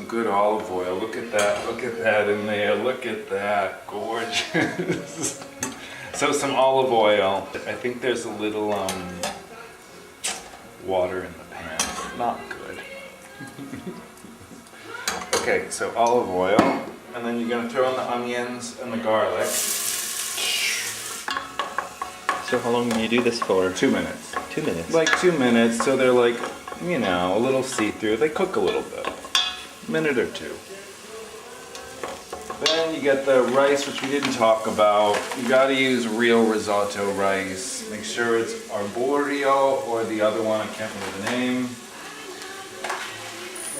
some good olive oil. Look at that in there. Look at that, gorgeous. So some olive oil. I think there's a little water in the pan. Not good. Okay, so olive oil, and then you're gonna throw in the onions and the garlic. So how long do you do this for? 2 minutes. 2 minutes. Like 2 minutes, so they're like, you know, a little see-through. They cook a little bit. A minute or two. Then you get the rice, which we didn't talk about. You gotta use real risotto rice. Make sure it's arborio or the other one, I can't remember the name.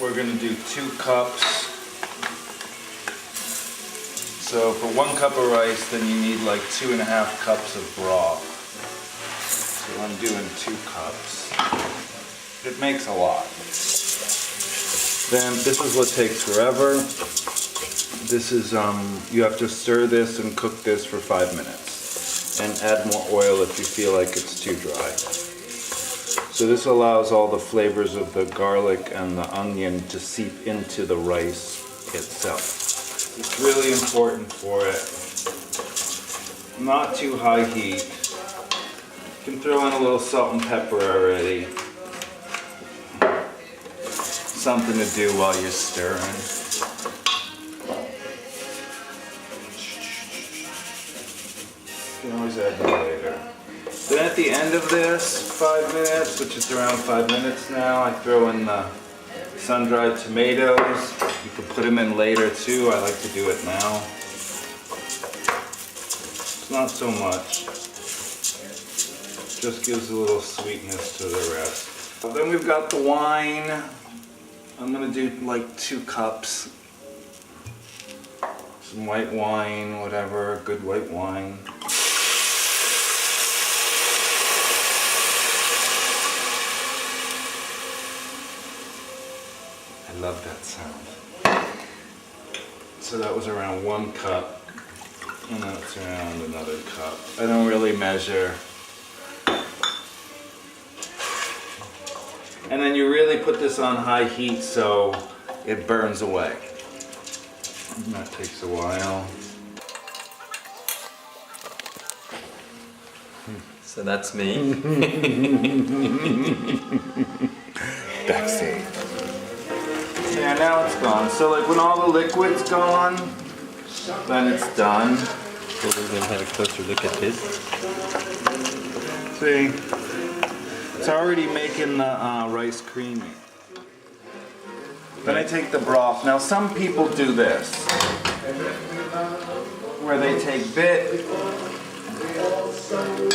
We're gonna do 2 cups. So for 1 cup of rice, then you need like 2.5 cups of broth. So I'm doing 2 cups. It makes a lot. Then this is what takes forever. This is, you have to stir this and cook this for 5 minutes. And add more oil if you feel like it's too dry. So this allows all the flavors of the garlic and the onion to seep into the rice itself. It's really important for it. Not too high heat. You can throw in a little salt and pepper already. Something to do while you're stirring. You can always add more later. Then at the end of this 5 minutes, which is around 5 minutes now, I throw in the sun-dried tomatoes. You can put them in later too. I like to do it now. It's not so much. Just gives a little sweetness to the rest. Then we've got the wine. I'm gonna do like 2 cups. Some white wine, whatever, good white wine. I love that sound. So that was around 1 cup, and that's around another cup. I don't really measure. And then you really put this on high heat so it burns away. And that takes a while. So that's me. Backstage. Yeah, now it's gone. So like when all the liquid's gone, then it's done. So we're going to have a closer look at this. See? It's already making the rice creamy. Then I take the broth. Now some people do this, where they take bit,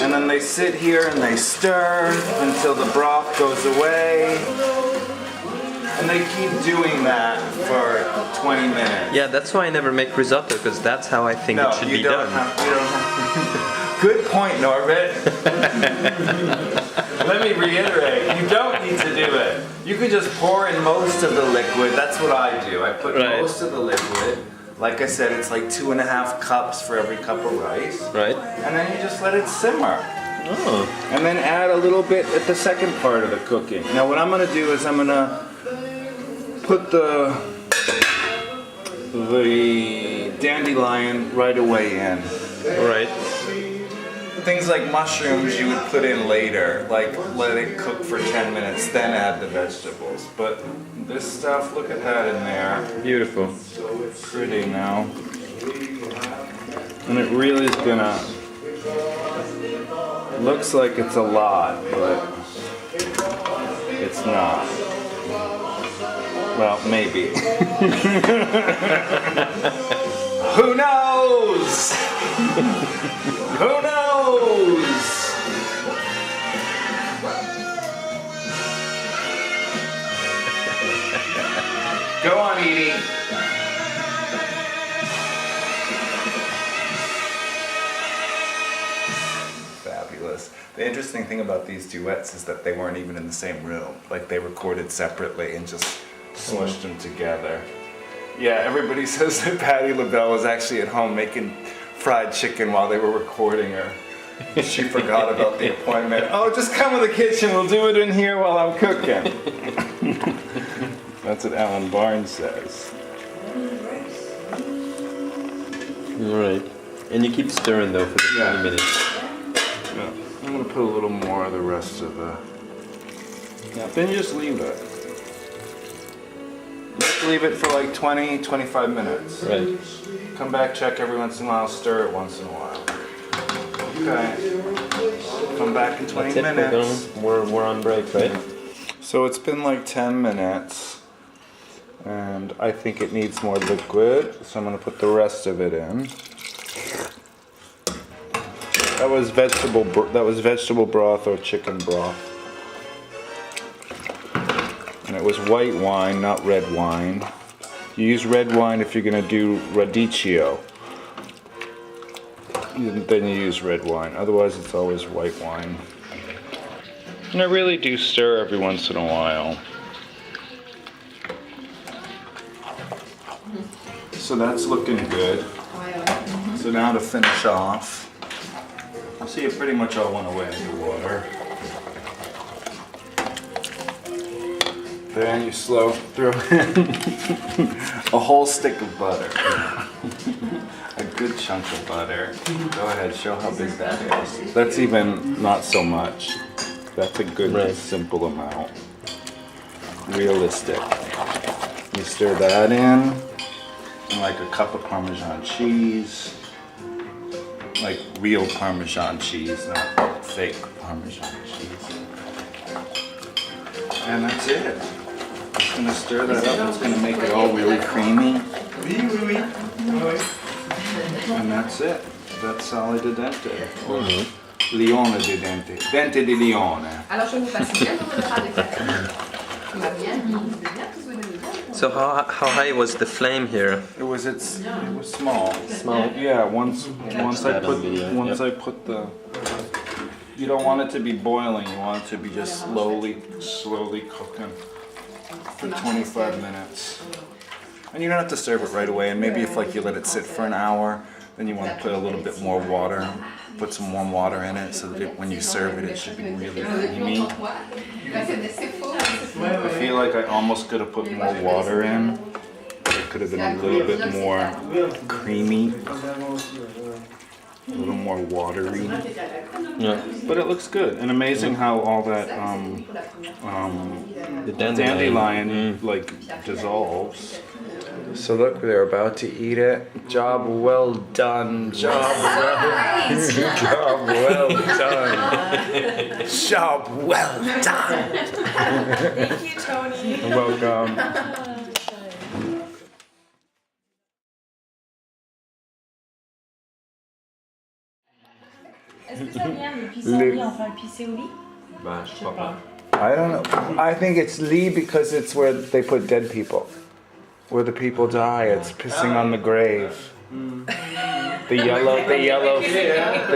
and then they sit here and they stir until the broth goes away. And they keep doing that for 20 minutes. Yeah, that's why I never make risotto, because that's how I think it should be done. You don't have. Good point, Norbert. Let me reiterate, you don't need to do it. You could just pour in most of the liquid. That's what I do. I put most of the liquid. Like I said, it's like 2.5 cups for every cup of rice. Right. And then you just let it simmer. Oh. And then add a little bit at the second part of the cooking. Now what I'm going to do is I'm going to put the dandelion right away in. Right. Things like mushrooms you would put in later, like let it cook for 10 minutes, then add the vegetables. But this stuff, look at that in there. Beautiful. Pretty now. And it really is gonna, looks like it's a lot, but it's not. Well, maybe. Who knows? Who knows? Go on, Edie. Fabulous. The interesting thing about these duets is that they weren't even in the same room. Like they recorded separately and just smushed them together. Yeah, everybody says that Patti LaBelle was actually at home making fried chicken while they were recording her. She forgot about the appointment. Oh, just come to the kitchen, we'll do it in here while I'm cooking. That's what Alan Barnes says. Right. And you keep stirring though for the 20 minutes. Yeah. I'm gonna put a little more of the rest of the. Yeah. Then you just leave it. Just leave it for like 20-25 minutes. Right. Come back, check every once in a while, stir it once in a while. Okay. Come back in 20 minutes. We're on break, right? So it's been like 10 minutes. And I think it needs more liquid, so I'm going to put the rest of it in. That was vegetable broth or chicken broth. And it was white wine, not red wine. You use red wine if you're going to do radicchio. Then you use red wine. Otherwise, it's always white wine. And I really do stir every once in a while. So that's looking good. So now to finish off, see it pretty much all went away in the water. Then you throw in a whole stick of butter. A good chunk of butter. Go ahead, show how big that is. That's even not so much. That's a good, simple amount. Realistic. You stir that in. And like a cup of Parmesan cheese. Like real Parmesan cheese, not fake Parmesan cheese. And that's it. Just gonna stir that up. It's gonna make it all really creamy. And that's it. That's sale di dente. Lione di dente. Dente di lione. So how high was the flame here? It was small. Small. Yeah. Once I put the. You don't want it to be boiling. You want it to be just slowly cooking for 25 minutes. And you don't have to serve it right away. And maybe if like you let it sit for an hour, then you want to put a little bit more water. Put some warm water in it so that when you serve it, it should be really creamy. I feel like I almost could have put more water in. It could have been a little bit more creamy, a little more watery. Yeah. But it looks good, and amazing how all that The dandelion like dissolves. So look, they're about to eat it. Job well done. Job well done. Job well done. Thank you, Tony. You're welcome. Est-ce que ça vient de pissenlit, enfin le pissenlit? Bah, je crois pas. I don't know. I think it's Lee because it's where they put dead people. Where the people die, it's pissing on the grave. The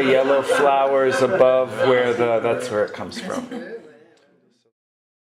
yellow flowers above that's where it comes from.